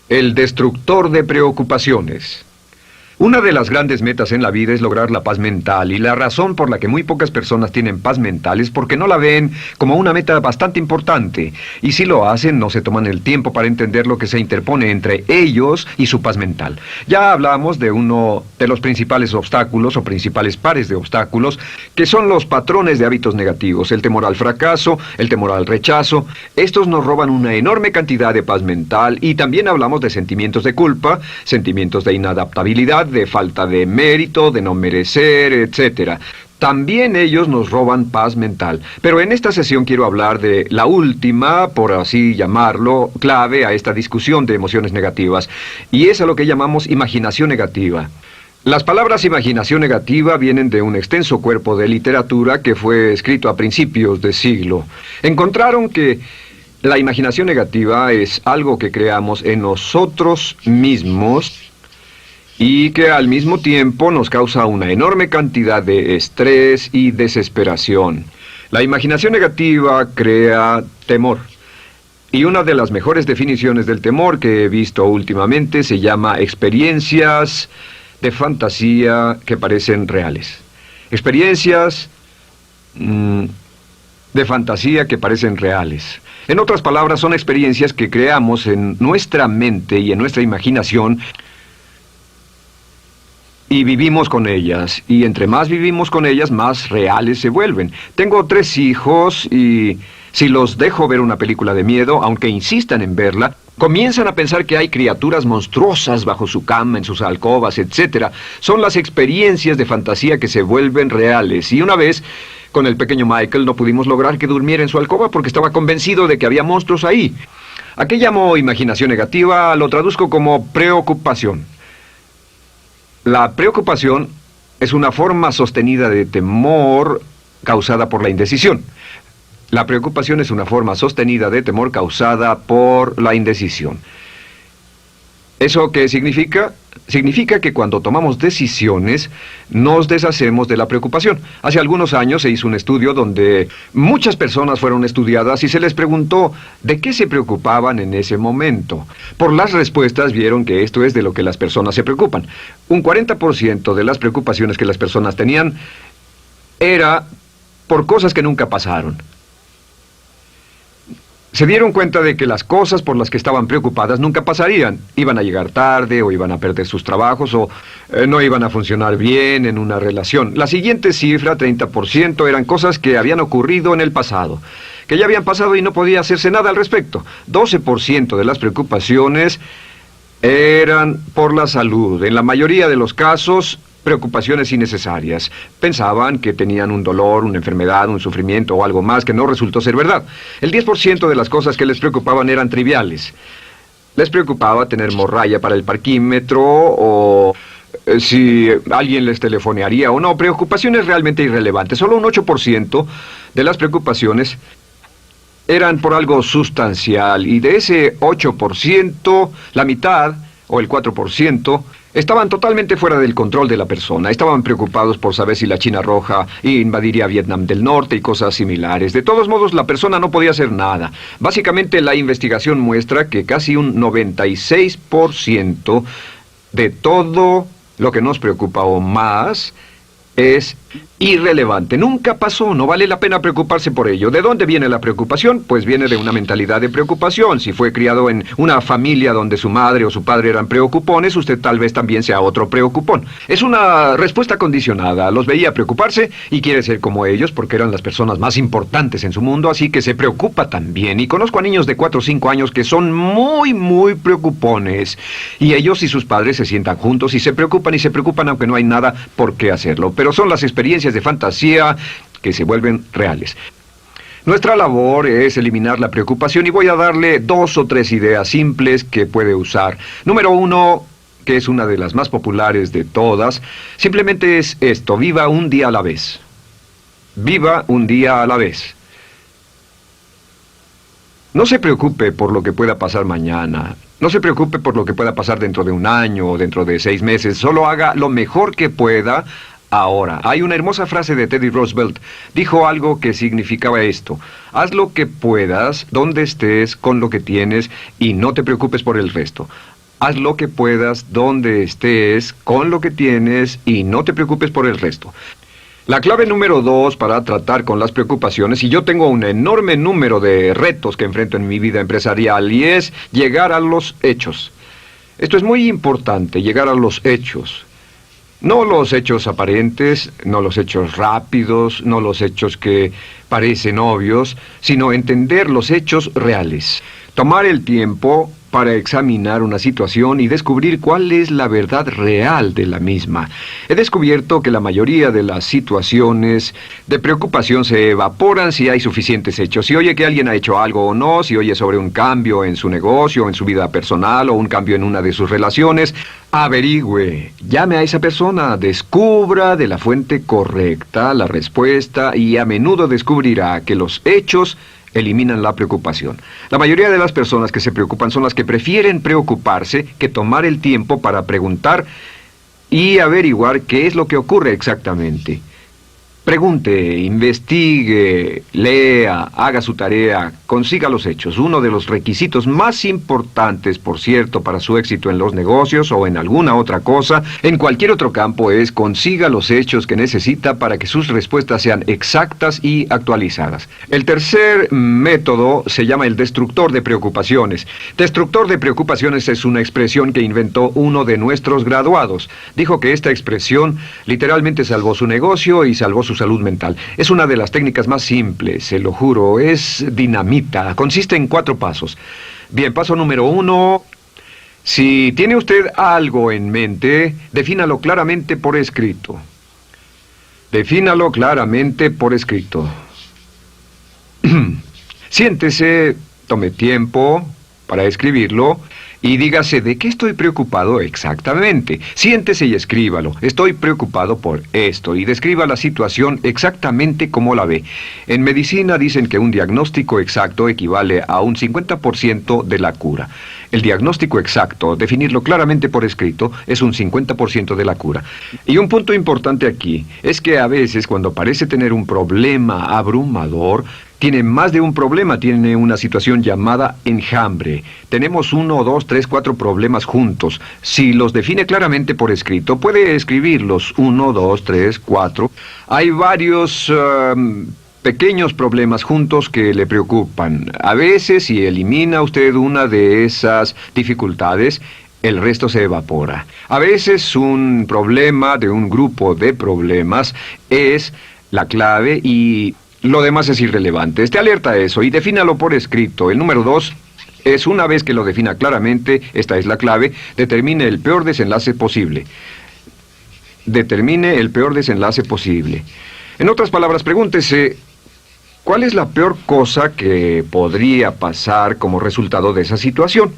El destructor de preocupaciones. Una de las grandes metas en la vida es lograr la paz mental, y la razón por la que muy pocas personas tienen paz mental es porque no la ven como una meta bastante importante, y si lo hacen no se toman el tiempo para entender lo que se interpone entre ellos y su paz mental. Ya hablamos de uno de los principales obstáculos o principales pares de obstáculos, que son los patrones de hábitos negativos, el temor al fracaso, el temor al rechazo. Estos nos roban una enorme cantidad de paz mental, y también hablamos de sentimientos de culpa, sentimientos de inadaptabilidad, de falta de mérito, de no merecer, etc. También ellos nos roban paz mental. Pero en esta sesión quiero hablar de la última, por así llamarlo, clave a esta discusión de emociones negativas, y es a lo que llamamos imaginación negativa. Las palabras imaginación negativa vienen de un extenso cuerpo de literatura que fue escrito a principios de siglo. Encontraron que la imaginación negativa es algo que creamos en nosotros mismos y que al mismo tiempo nos causa una enorme cantidad de estrés y desesperación. La imaginación negativa crea temor. Y una de las mejores definiciones del temor que he visto últimamente se llama experiencias de fantasía que parecen reales. Experiencias de fantasía que parecen reales. En otras palabras, son experiencias que creamos en nuestra mente y en nuestra imaginación, y vivimos con ellas, y entre más vivimos con ellas, más reales se vuelven. Tengo 3 hijos, y si los dejo ver una película de miedo, aunque insistan en verla, comienzan a pensar que hay criaturas monstruosas bajo su cama, en sus alcobas, etc. Son las experiencias de fantasía que se vuelven reales. Y una vez, con el pequeño Michael, no pudimos lograr que durmiera en su alcoba porque estaba convencido de que había monstruos ahí. ¿A qué llamo imaginación negativa? Lo traduzco como preocupación. La preocupación es una forma sostenida de temor causada por la indecisión. La preocupación es una forma sostenida de temor causada por la indecisión. ¿Eso qué significa? Significa que cuando tomamos decisiones, nos deshacemos de la preocupación. Hace algunos años se hizo un estudio donde muchas personas fueron estudiadas y se les preguntó de qué se preocupaban en ese momento. Por las respuestas vieron que esto es de lo que las personas se preocupan. Un 40% de las preocupaciones que las personas tenían era por cosas que nunca pasaron. Se dieron cuenta de que las cosas por las que estaban preocupadas nunca pasarían. Iban a llegar tarde, o iban a perder sus trabajos, o no iban a funcionar bien en una relación. La siguiente cifra, 30%, eran cosas que habían ocurrido en el pasado, que ya habían pasado y no podía hacerse nada al respecto. 12% de las preocupaciones eran por la salud. En la mayoría de los casos, preocupaciones innecesarias. Pensaban que tenían un dolor, una enfermedad, un sufrimiento o algo más que no resultó ser verdad. El 10% de las cosas que les preocupaban eran triviales. Les preocupaba tener morralla para el parquímetro, o si alguien les telefonearía o no. Preocupaciones realmente irrelevantes. Solo un 8% de las preocupaciones eran por algo sustancial, y de ese 8%, la mitad, o el 4%, estaban totalmente fuera del control de la persona. Estaban preocupados por saber si la China Roja invadiría Vietnam del Norte y cosas similares. De todos modos, la persona no podía hacer nada. Básicamente, la investigación muestra que casi un 96% de todo lo que nos preocupa o más es irrelevante. Nunca pasó, no vale la pena preocuparse por ello. ¿De dónde viene la preocupación? Pues viene de una mentalidad de preocupación. Si fue criado en una familia donde su madre o su padre eran preocupones, usted tal vez también sea otro preocupón. Es una respuesta condicionada. Los veía preocuparse y quiere ser como ellos porque eran las personas más importantes en su mundo, así que se preocupa también. Y conozco a niños de 4 o 5 años que son muy preocupones. Y ellos y sus padres se sientan juntos y se preocupan aunque no hay nada por qué hacerlo. Pero son las experiencias de fantasía que se vuelven reales. Nuestra labor es eliminar la preocupación, y voy a darle 2 o 3 ideas simples que puede usar. Número 1, que es una de las más populares de todas, simplemente es esto: viva un día a la vez. Viva un día a la vez. No se preocupe por lo que pueda pasar mañana. No se preocupe por lo que pueda pasar dentro de un año o dentro de 6 meses. Solo haga lo mejor que pueda ahora. Hay una hermosa frase de Teddy Roosevelt. Dijo algo que significaba esto: haz lo que puedas, donde estés, con lo que tienes, y no te preocupes por el resto. Haz lo que puedas, donde estés, con lo que tienes y no te preocupes por el resto. La clave número 2 para tratar con las preocupaciones, y yo tengo un enorme número de retos que enfrento en mi vida empresarial, y es llegar a los hechos. Esto es muy importante, llegar a los hechos. No los hechos aparentes, no los hechos rápidos, no los hechos que parecen obvios, sino entender los hechos reales. Tomar el tiempo para examinar una situación y descubrir cuál es la verdad real de la misma. He descubierto que la mayoría de las situaciones de preocupación se evaporan si hay suficientes hechos. Si oye que alguien ha hecho algo o no, si oye sobre un cambio en su negocio, en su vida personal o un cambio en una de sus relaciones, averigüe, llame a esa persona, descubra de la fuente correcta la respuesta y a menudo descubrirá que los hechos eliminan la preocupación. La mayoría de las personas que se preocupan son las que prefieren preocuparse que tomar el tiempo para preguntar y averiguar qué es lo que ocurre exactamente. Pregunte, investigue, lea, haga su tarea, consiga los hechos. Uno de los requisitos más importantes, por cierto, para su éxito en los negocios o en alguna otra cosa, en cualquier otro campo, es consiga los hechos que necesita para que sus respuestas sean exactas y actualizadas. El tercer método se llama el destructor de preocupaciones. Destructor de preocupaciones es una expresión que inventó uno de nuestros graduados. Dijo que esta expresión literalmente salvó su negocio y salvó su salud mental. Es una de las técnicas más simples, se lo juro, es dinamita. Consiste en 4 pasos. Bien, paso número 1. Si tiene usted algo en mente, defínalo claramente por escrito. Defínalo claramente por escrito. Siéntese, tome tiempo para escribirlo y dígase de qué estoy preocupado exactamente. Siéntese y escríbalo. Estoy preocupado por esto y describa la situación exactamente como la ve. En medicina dicen que un diagnóstico exacto equivale a un 50% de la cura. El diagnóstico exacto, definirlo claramente por escrito, es un 50% de la cura. Y un punto importante aquí es que a veces cuando parece tener un problema abrumador, tiene más de un problema, tiene una situación llamada enjambre. Tenemos 1, 2, 3, 4 problemas juntos. Si los define claramente por escrito, puede escribirlos 1, 2, 3, 4. Hay varios pequeños problemas juntos que le preocupan. A veces, si elimina usted una de esas dificultades, el resto se evapora. A veces un problema de un grupo de problemas es la clave y lo demás es irrelevante. Esté alerta a eso y defínalo por escrito. El número 2 es, una vez que lo defina claramente, esta es la clave, determine el peor desenlace posible. Determine el peor desenlace posible. En otras palabras, pregúntese, ¿cuál es la peor cosa que podría pasar como resultado de esa situación?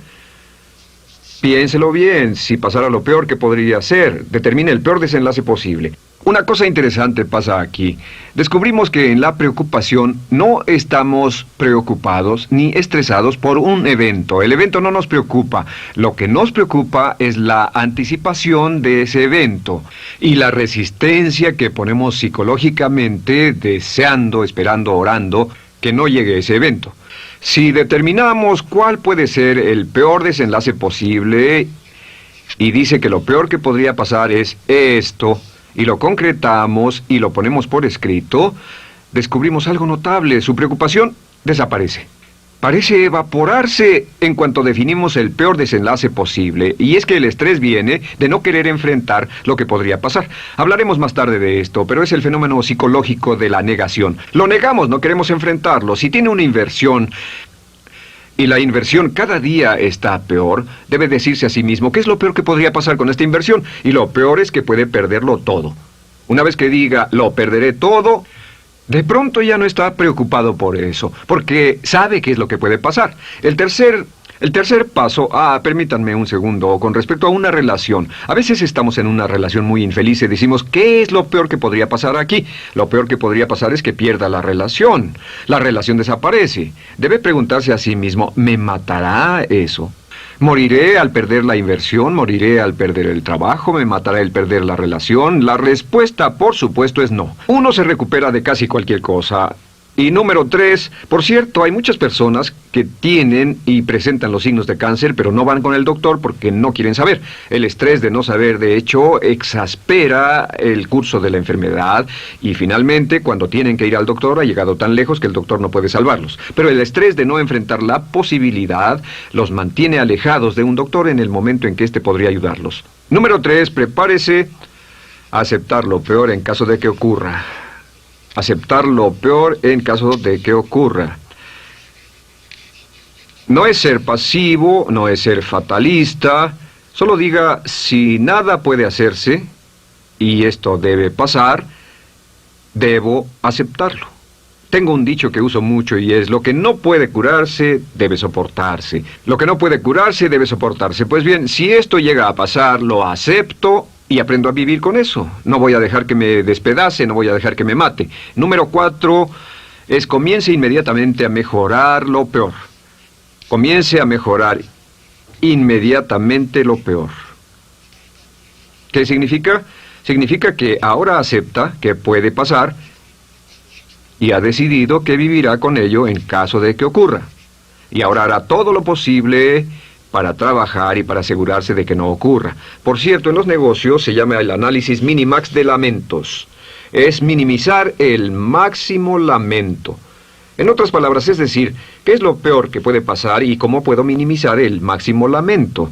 Piénselo bien, si pasara lo peor que podría ser, determine el peor desenlace posible. Una cosa interesante pasa aquí. Descubrimos que en la preocupación no estamos preocupados ni estresados por un evento. El evento no nos preocupa. Lo que nos preocupa es la anticipación de ese evento y la resistencia que ponemos psicológicamente deseando, esperando, orando que no llegue ese evento. Si determinamos cuál puede ser el peor desenlace posible y dice que lo peor que podría pasar es esto, y lo concretamos y lo ponemos por escrito, descubrimos algo notable. Su preocupación desaparece. Parece evaporarse en cuanto definimos el peor desenlace posible, y es que el estrés viene de no querer enfrentar lo que podría pasar. Hablaremos más tarde de esto, pero es el fenómeno psicológico de la negación. Lo negamos, no queremos enfrentarlo. Si tiene una inversión y la inversión cada día está peor, debe decirse a sí mismo, ¿qué es lo peor que podría pasar con esta inversión? Y lo peor es que puede perderlo todo. Una vez que diga, lo perderé todo, de pronto ya no está preocupado por eso, porque sabe qué es lo que puede pasar. El tercer paso, permítanme un segundo, con respecto a una relación. A veces estamos en una relación muy infeliz y decimos, ¿qué es lo peor que podría pasar aquí? Lo peor que podría pasar es que pierda la relación. La relación desaparece. Debe preguntarse a sí mismo, ¿me matará eso? ¿Moriré al perder la inversión? ¿Moriré al perder el trabajo? ¿Me matará el perder la relación? La respuesta, por supuesto, es no. Uno se recupera de casi cualquier cosa. Y número 3, por cierto, hay muchas personas que tienen y presentan los signos de cáncer, pero no van con el doctor porque no quieren saber. El estrés de no saber, de hecho, exaspera el curso de la enfermedad y finalmente, cuando tienen que ir al doctor, ha llegado tan lejos que el doctor no puede salvarlos. Pero el estrés de no enfrentar la posibilidad los mantiene alejados de un doctor en el momento en que éste podría ayudarlos. Número 3, prepárese a aceptar lo peor en caso de que ocurra. Aceptar lo peor en caso de que ocurra. No es ser pasivo, no es ser fatalista. Solo diga, si nada puede hacerse, y esto debe pasar, debo aceptarlo. Tengo un dicho que uso mucho y es, lo que no puede curarse, debe soportarse. Lo que no puede curarse, debe soportarse. Pues bien, si esto llega a pasar, lo acepto y aprendo a vivir con eso. No voy a dejar que me despedace, no voy a dejar que me mate. Número 4 es comience inmediatamente a mejorar lo peor. Comience a mejorar inmediatamente lo peor. ¿Qué significa? Significa que ahora acepta que puede pasar y ha decidido que vivirá con ello en caso de que ocurra. Y ahora hará todo lo posible para trabajar y para asegurarse de que no ocurra. Por cierto, en los negocios se llama el análisis minimax de lamentos. Es minimizar el máximo lamento. En otras palabras, es decir, ¿qué es lo peor que puede pasar y cómo puedo minimizar el máximo lamento?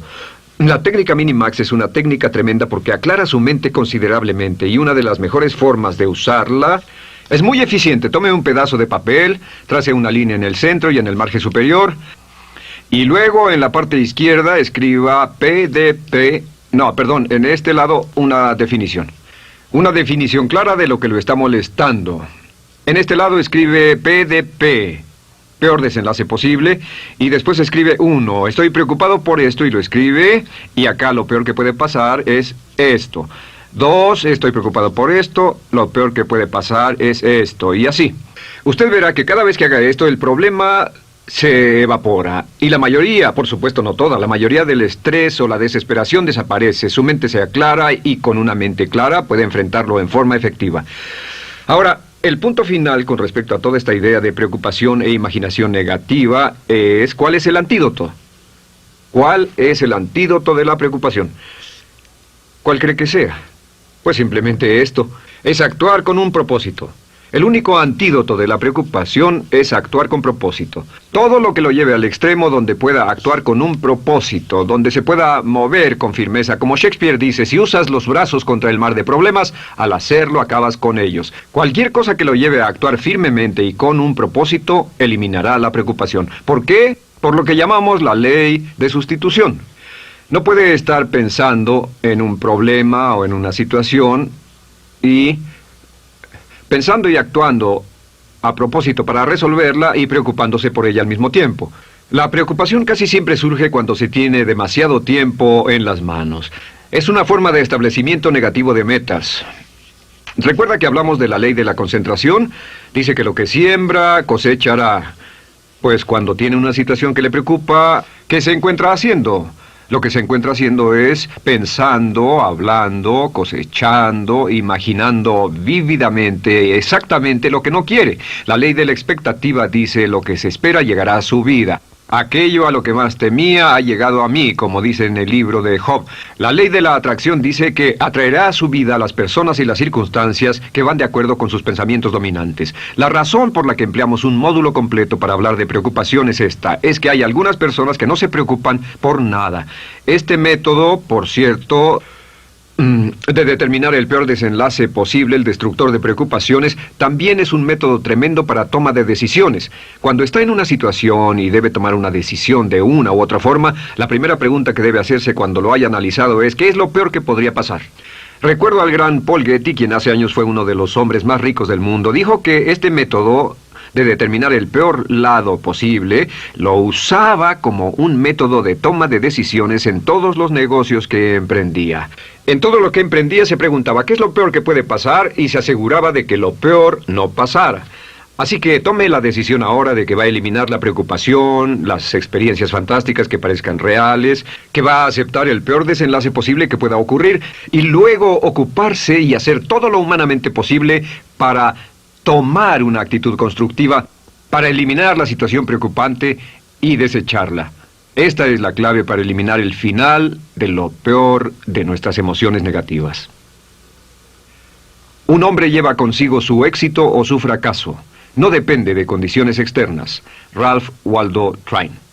La técnica Minimax es una técnica tremenda porque aclara su mente considerablemente y una de las mejores formas de usarla es muy eficiente. Tome un pedazo de papel, trace una línea en el centro y en el margen superior y luego en la parte izquierda escriba en este lado una definición. Una definición clara de lo que lo está molestando. En este lado escribe PDP, peor desenlace posible, y después escribe 1, estoy preocupado por esto, y lo escribe, y acá lo peor que puede pasar es esto. 2, estoy preocupado por esto, lo peor que puede pasar es esto, y así. Usted verá que cada vez que haga esto, el problema se evapora, y la mayoría, por supuesto no toda, la mayoría del estrés o la desesperación desaparece, su mente se aclara, y con una mente clara puede enfrentarlo en forma efectiva. Ahora, el punto final con respecto a toda esta idea de preocupación e imaginación negativa es ¿cuál es el antídoto? ¿Cuál es el antídoto de la preocupación? ¿Cuál cree que sea? Pues simplemente esto, es actuar con un propósito. El único antídoto de la preocupación es actuar con propósito. Todo lo que lo lleve al extremo donde pueda actuar con un propósito, donde se pueda mover con firmeza. Como Shakespeare dice, si usas los brazos contra el mar de problemas, al hacerlo acabas con ellos. Cualquier cosa que lo lleve a actuar firmemente y con un propósito, eliminará la preocupación. ¿Por qué? Por lo que llamamos la ley de sustitución. No puede estar pensando en un problema o en una situación y pensando y actuando a propósito para resolverla y preocupándose por ella al mismo tiempo. La preocupación casi siempre surge cuando se tiene demasiado tiempo en las manos. Es una forma de establecimiento negativo de metas. ¿Recuerda que hablamos de la ley de la concentración? Dice que lo que siembra, cosechará. Pues cuando tiene una situación que le preocupa, ¿qué se encuentra haciendo? Lo que se encuentra haciendo es pensando, hablando, cosechando, imaginando vívidamente exactamente lo que no quiere. La ley de la expectativa dice lo que se espera llegará a su vida. Aquello a lo que más temía ha llegado a mí, como dice en el libro de Job. La ley de la atracción dice que atraerá a su vida a las personas y las circunstancias que van de acuerdo con sus pensamientos dominantes. La razón por la que empleamos un módulo completo para hablar de preocupación es esta. Es que hay algunas personas que no se preocupan por nada. Este método, por cierto, de determinar el peor desenlace posible, el destructor de preocupaciones, también es un método tremendo para toma de decisiones. Cuando está en una situación y debe tomar una decisión de una u otra forma, la primera pregunta que debe hacerse cuando lo haya analizado es ¿qué es lo peor que podría pasar? Recuerdo al gran Paul Getty, quien hace años fue uno de los hombres más ricos del mundo, dijo que este método de determinar el peor lado posible, lo usaba como un método de toma de decisiones en todos los negocios que emprendía. En todo lo que emprendía se preguntaba ¿qué es lo peor que puede pasar? Y se aseguraba de que lo peor no pasara. Así que tome la decisión ahora de que va a eliminar la preocupación, las experiencias fantásticas que parezcan reales, que va a aceptar el peor desenlace posible que pueda ocurrir y luego ocuparse y hacer todo lo humanamente posible para tomar una actitud constructiva para eliminar la situación preocupante y desecharla. Esta es la clave para eliminar el final de lo peor de nuestras emociones negativas. Un hombre lleva consigo su éxito o su fracaso. No depende de condiciones externas. Ralph Waldo Trine.